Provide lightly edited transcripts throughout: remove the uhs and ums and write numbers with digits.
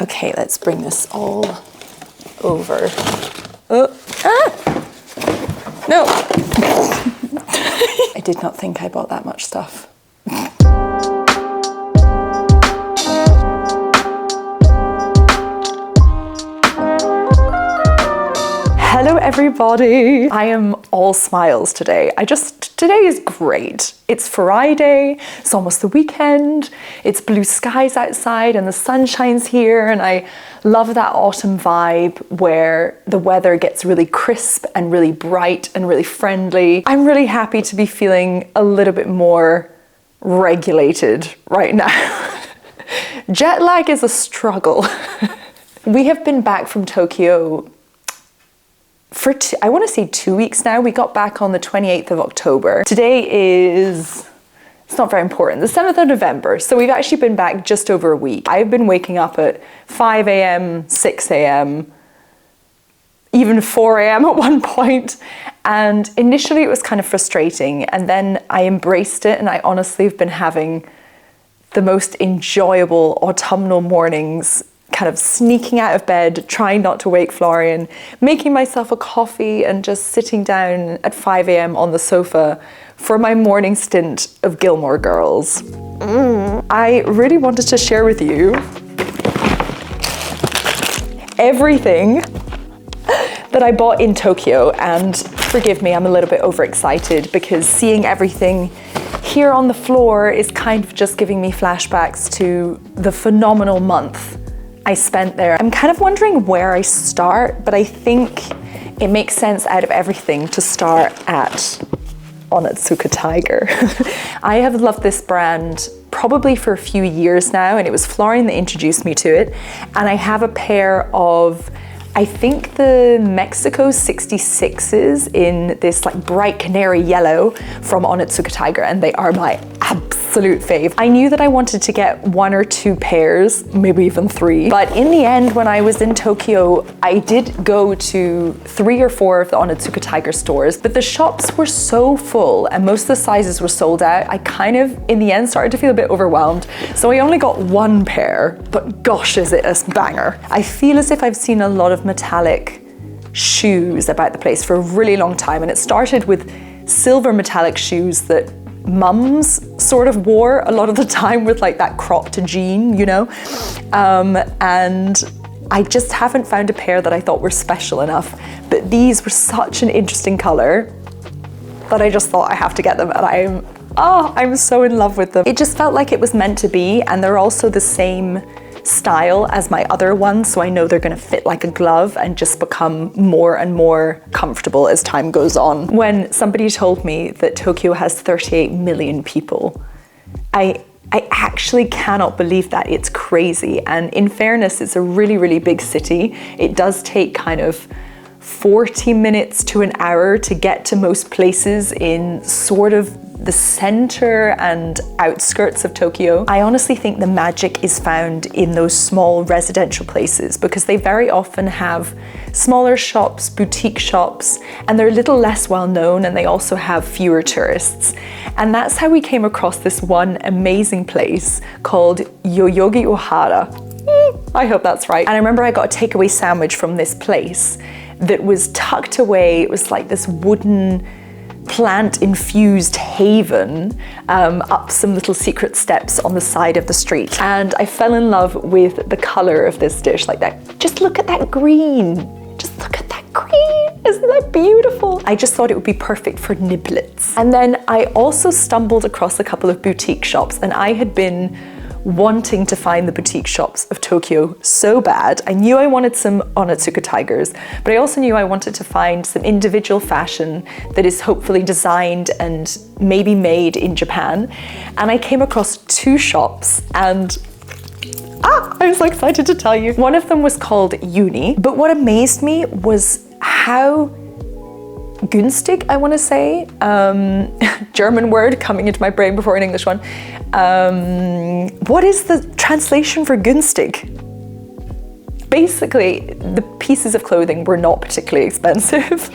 Okay, let's bring this all over. Oh, ah! No! I did not think I bought that much stuff. Hello everybody! I am all smiles today. Today is great. It's Friday, it's almost the weekend, it's blue skies outside and the sun shines here, and I love that autumn vibe where the weather gets really crisp and really bright and really friendly. I'm really happy to be feeling a little bit more regulated right now. Jet lag is a struggle. We have been back from Tokyo for I want to say 2 weeks now. We got back on the 28th of October. Today is, it's not very important, the 7th of November. So we've actually been back just over a week. I've been waking up at 5 a.m., 6 a.m., even 4 a.m. at one point. And initially it was kind of frustrating, and then I embraced it, and I honestly have been having the most enjoyable autumnal mornings, kind of sneaking out of bed, trying not to wake Florian, making myself a coffee and just sitting down at 5 a.m. on the sofa for my morning stint of Gilmore Girls. I really wanted to share with you everything that I bought in Tokyo, and forgive me, I'm a little bit overexcited because seeing everything here on the floor is kind of just giving me flashbacks to the phenomenal month I spent there. I'm kind of wondering where I start, but I think it makes sense out of everything to start at Onitsuka Tiger. I have loved this brand probably for a few years now, and it was Florian that introduced me to it. And I have a pair of, I think, the Mexico 66s in this like bright canary yellow from Onitsuka Tiger, and they are my absolute fave. I knew that I wanted to get 1 or 2 pairs, maybe even 3, but in the end, when I was in Tokyo, I did go to 3 or 4 of the Onitsuka Tiger stores, but the shops were so full and most of the sizes were sold out. I kind of, in the end, started to feel a bit overwhelmed, so I only got 1 pair, but gosh, is it a banger. I feel as if I've seen a lot of metallic shoes about the place for a really long time, and it started with silver metallic shoes that mums sort of wore a lot of the time with like that cropped jean, you know, and I just haven't found a pair that I thought were special enough, but these were such an interesting color that I just thought I have to get them, and I'm so in love with them. It just felt like it was meant to be, and they're also the same style as my other ones, so I know they're gonna fit like a glove and just become more and more comfortable as time goes on. When somebody told me that Tokyo has 38 million people, I actually cannot believe that. It's crazy. And in fairness, it's a really, really big city. It does take kind of 40 minutes to an hour to get to most places in sort of the center and outskirts of Tokyo. I honestly think the magic is found in those small residential places, because they very often have smaller shops, boutique shops, and they're a little less well known, and they also have fewer tourists. And that's how we came across this one amazing place called Yoyogi Ohara. I hope that's right. And I remember I got a takeaway sandwich from this place that was tucked away. It was like this wooden plant-infused haven up some little secret steps on the side of the street. And I fell in love with the color of this dish, like that. Just look at that green. Just look at that green. Isn't that beautiful? I just thought it would be perfect for niblets. And then I also stumbled across a couple of boutique shops, and I had been wanting to find the boutique shops of Tokyo so bad. I knew I wanted some Onitsuka Tigers, but I also knew I wanted to find some individual fashion that is hopefully designed and maybe made in Japan. And I came across 2 shops, and I'm so excited to tell you. One of them was called Uni, but what amazed me was how günstig, I want to say, German word coming into my brain before an English one. What is the translation for günstig? Basically, the pieces of clothing were not particularly expensive.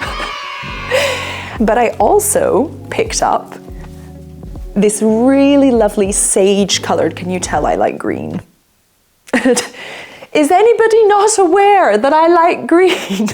But I also picked up this really lovely sage colored, can you tell I like green? Is anybody not aware that I like green?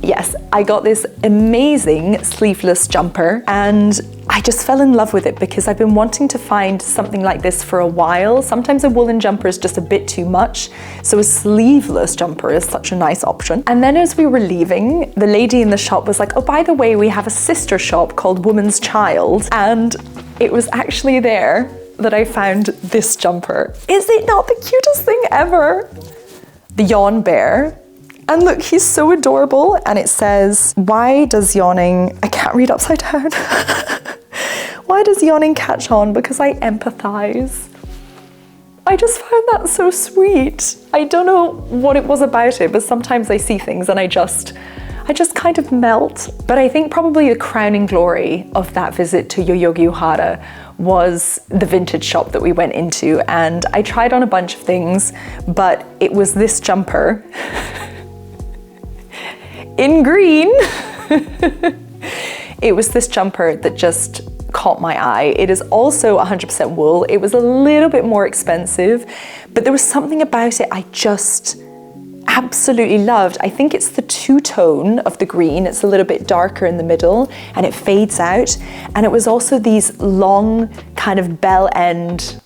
Yes, I got this amazing sleeveless jumper and I just fell in love with it because I've been wanting to find something like this for a while. Sometimes a woolen jumper is just a bit too much, so a sleeveless jumper is such a nice option. And then as we were leaving, the lady in the shop was like, oh, by the way, we have a sister shop called Woman's Child, and it was actually there that I found this jumper. Is it not the cutest thing ever? The yawn bear. And look, he's so adorable. And it says, why does yawning, I can't read upside down. Why does yawning catch on? Because I empathize. I just found that so sweet. I don't know what it was about it, but sometimes I see things and I just kind of melt. But I think probably the crowning glory of that visit to Yoyogi Uhara was the vintage shop that we went into. And I tried on a bunch of things, but it was this jumper in green. It was this jumper that just caught my eye. It is also 100% wool. It was a little bit more expensive, but there was something about it I just absolutely loved. I think it's the two-tone of the green. It's a little bit darker in the middle and it fades out. And it was also these long kind of bell end.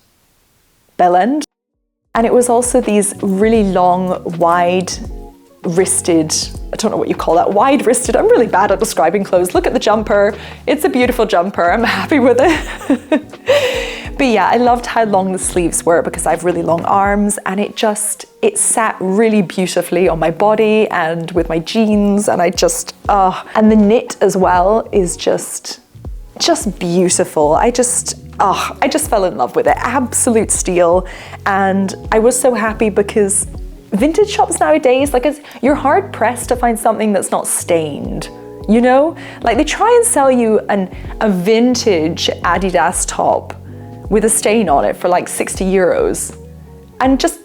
And it was also these really long, wide-wristed, I don't know what you call that, wide-wristed. I'm really bad at describing clothes. Look at the jumper. It's a beautiful jumper. I'm happy with it. But yeah, I loved how long the sleeves were because I have really long arms, and it sat really beautifully on my body and with my jeans, and and the knit as well is just beautiful. I just fell in love with it. Absolute steal. And I was so happy because vintage shops nowadays, you're hard pressed to find something that's not stained, you know? Like they try and sell you a vintage Adidas top with a stain on it for like 60 euros and just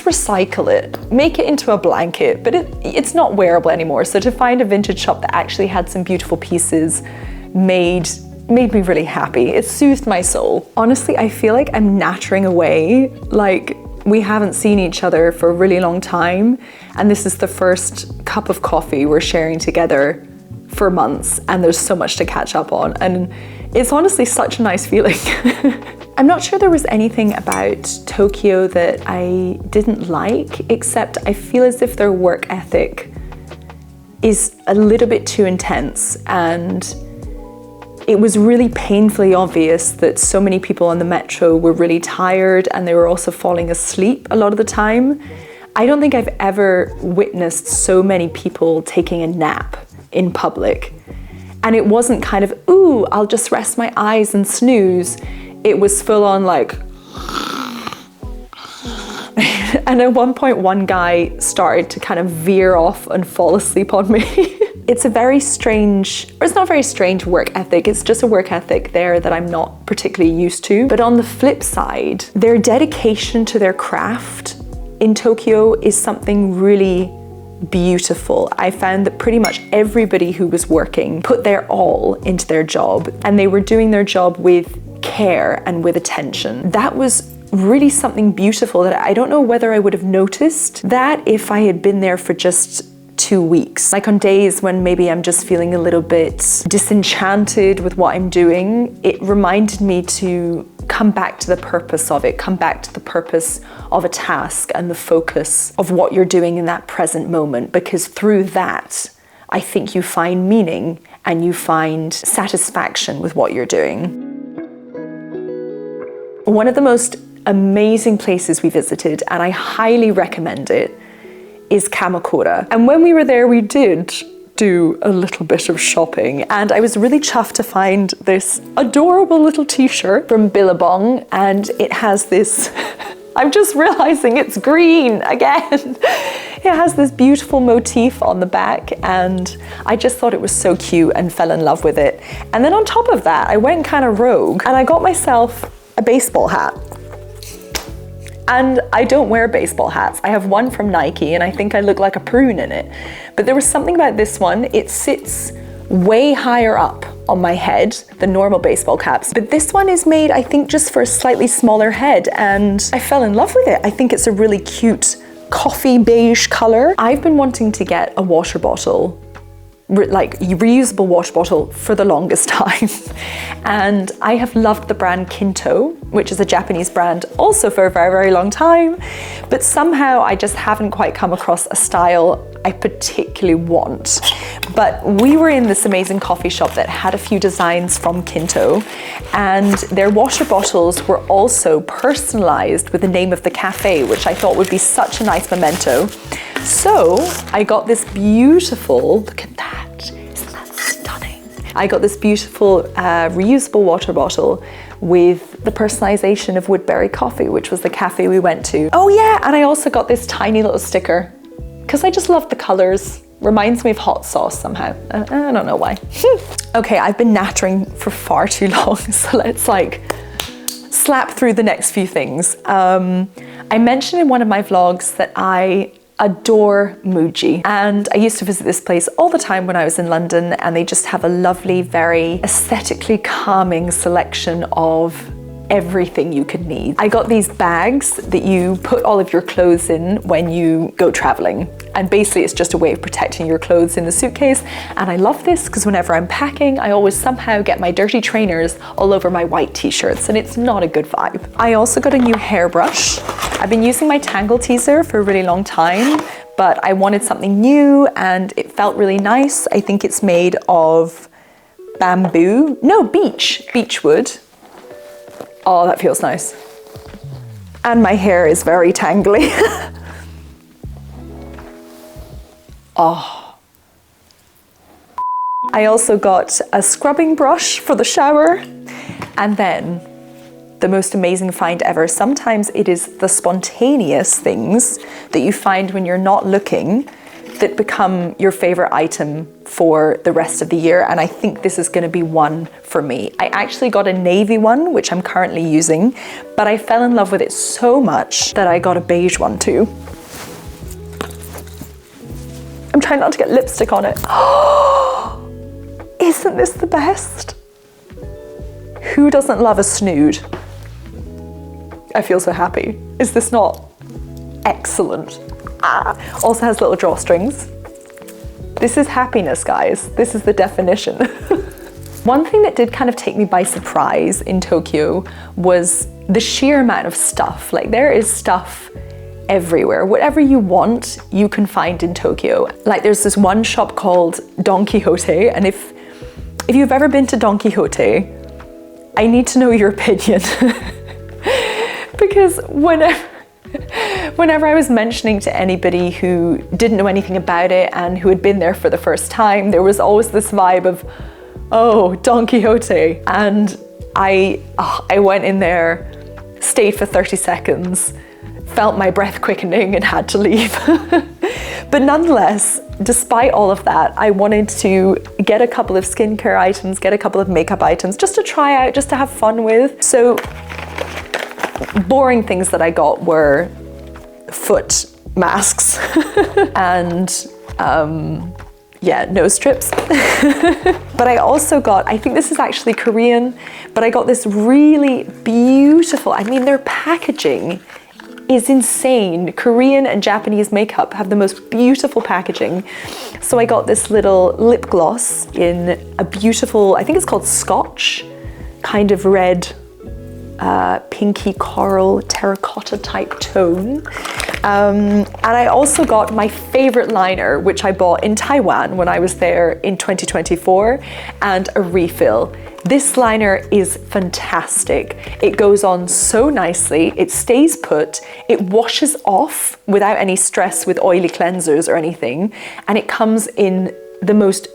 recycle it, make it into a blanket, but it's not wearable anymore. So to find a vintage shop that actually had some beautiful pieces made me really happy. It soothed my soul. Honestly, I feel like I'm nattering away, like we haven't seen each other for a really long time, and this is the first cup of coffee we're sharing together for months, and there's so much to catch up on, and it's honestly such a nice feeling. I'm not sure there was anything about Tokyo that I didn't like, except I feel as if their work ethic is a little bit too intense, and it was really painfully obvious that so many people on the metro were really tired and they were also falling asleep a lot of the time. I don't think I've ever witnessed so many people taking a nap in public. And it wasn't kind of, ooh, I'll just rest my eyes and snooze. It was full on like, and at one point, one guy started to kind of veer off and fall asleep on me. It's a very strange, or it's not very strange work ethic, it's just a work ethic there that I'm not particularly used to. But on the flip side, their dedication to their craft in Tokyo is something really beautiful. I found that pretty much everybody who was working put their all into their job, and they were doing their job with care and with attention. That was really something beautiful that I don't know whether I would have noticed that if I had been there for just 2 weeks. Like on days when maybe I'm just feeling a little bit disenchanted with what I'm doing, it reminded me to come back to the purpose of it, come back to the purpose of a task and the focus of what you're doing in that present moment, because through that, I think you find meaning and you find satisfaction with what you're doing. One of the most amazing places we visited, and I highly recommend it, is Kamakura. And when we were there, we did do a little bit of shopping, and I was really chuffed to find this adorable little t-shirt from Billabong, and it has this, I'm just realizing it's green again. It has this beautiful motif on the back, and I just thought it was so cute and fell in love with it. And then on top of that, I went kind of rogue and I got myself a baseball hat. And I don't wear baseball hats. I have one from Nike and I think I look like a prune in it. But there was something about this one. It sits way higher up on my head, the normal baseball caps. But this one is made, I think, just for a slightly smaller head, and I fell in love with it. I think it's a really cute coffee beige color. I've been wanting to get a water bottle, like reusable water bottle, for the longest time. And I have loved the brand Kinto, which is a Japanese brand, also for a very, very long time. But somehow I just haven't quite come across a style I particularly want. But we were in this amazing coffee shop that had a few designs from Kinto, and their water bottles were also personalized with the name of the cafe, which I thought would be such a nice memento. So I got this beautiful, look at that, isn't that stunning? I got this beautiful reusable water bottle with the personalization of Woodbury Coffee, which was the cafe we went to. Oh yeah, and I also got this tiny little sticker because I just love the colors. Reminds me of hot sauce somehow. I don't know why. Okay, I've been nattering for far too long, so let's like slap through the next few things. I mentioned in one of my vlogs that I adore Muji, and I used to visit this place all the time when I was in London, and they just have a lovely, very aesthetically calming selection of everything you could need. I got these bags that you put all of your clothes in when you go traveling, and basically it's just a way of protecting your clothes in the suitcase. And I love this because whenever I'm packing, I always somehow get my dirty trainers all over my white t-shirts, and it's not a good vibe. I also got a new hairbrush. I've been using my Tangle Teaser for a really long time, but I wanted something new and it felt really nice. I think it's made of bamboo, no, beechwood. Oh, that feels nice. And my hair is very tangly. Oh. I also got a scrubbing brush for the shower, and then the most amazing find ever. Sometimes it is the spontaneous things that you find when you're not looking that become your favorite item for the rest of the year, and I think this is going to be one for me. I actually got a navy one, which I'm currently using, but I fell in love with it so much that I got a beige one too. I'm trying not to get lipstick on it. Oh, isn't this the best? Who doesn't love a snood? I feel so happy. Is this not excellent? Also has little drawstrings. This is happiness, guys. This is the definition. One thing that did kind of take me by surprise in Tokyo was the sheer amount of stuff. Like, there is stuff everywhere. Whatever you want, you can find in Tokyo. Like, there's this one shop called Don Quijote, and if you've ever been to Don Quijote, I need to know your opinion. Because whenever I was mentioning to anybody who didn't know anything about it and who had been there for the first time, there was always this vibe of, oh, Don Quixote. And I went in there, stayed for 30 seconds, felt my breath quickening and had to leave. But nonetheless, despite all of that, I wanted to get a couple of skincare items, get a couple of makeup items, just to try out, just to have fun with. So boring things that I got were foot masks and yeah, nose strips. But I also got, I think this is actually Korean, but I got this really beautiful, I mean, their packaging is insane. Korean and Japanese makeup have the most beautiful packaging. So I got this little lip gloss in a beautiful, I think it's called Scotch, kind of red, pinky coral terracotta type tone. And I also got my favorite liner, which I bought in Taiwan when I was there in 2024, and a refill. This liner is fantastic. It goes on so nicely, it stays put, it washes off without any stress with oily cleansers or anything, and it comes in the most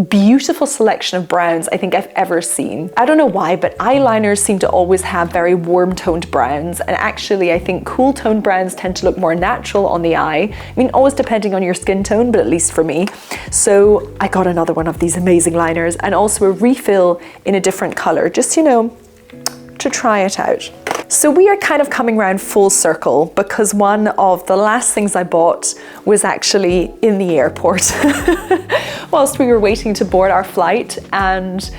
beautiful selection of browns I think I've ever seen. I don't know why, but eyeliners seem to always have very warm toned browns, and actually I think cool toned browns tend to look more natural on the eye. I mean, always depending on your skin tone, but at least for me. So I got another one of these amazing liners, and also a refill in a different color, just, you know, to try it out. So we are kind of coming around full circle, because one of the last things I bought was actually in the airport whilst we were waiting to board our flight. And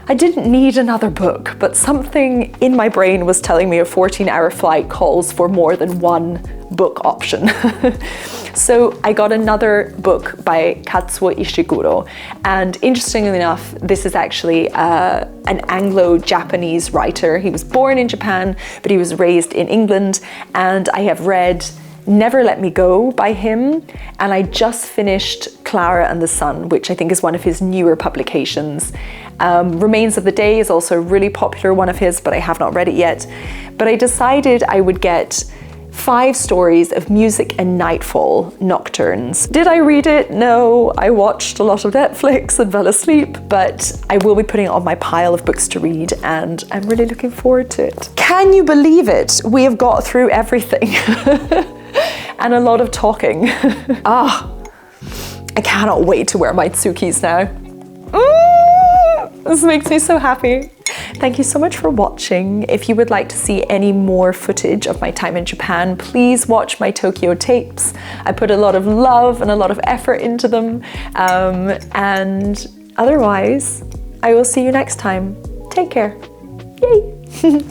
I didn't need another book, but something in my brain was telling me a 14-hour flight calls for more than one book option. So I got another book by Kazuo Ishiguro, and interestingly enough, this is actually an Anglo-Japanese writer. He was born in Japan, but he was raised in England, and I have read Never Let Me Go by him, and I just finished Clara and the Sun, which I think is one of his newer publications. Remains of the Day is also a really popular one of his, but I have not read it yet. But I decided I would get 5 stories of music and nightfall nocturnes. Did I read it? No, I watched a lot of Netflix and fell asleep, but I will be putting it on my pile of books to read, and I'm really looking forward to it. Can you believe it? We have got through everything. And a lot of talking. I cannot wait to wear my tsukis now. This makes me so happy. Thank you so much for watching. If you would like to see any more footage of my time in Japan, please watch my Tokyo tapes. I put a lot of love and a lot of effort into them. And otherwise, I will see you next time. Take care. Yay!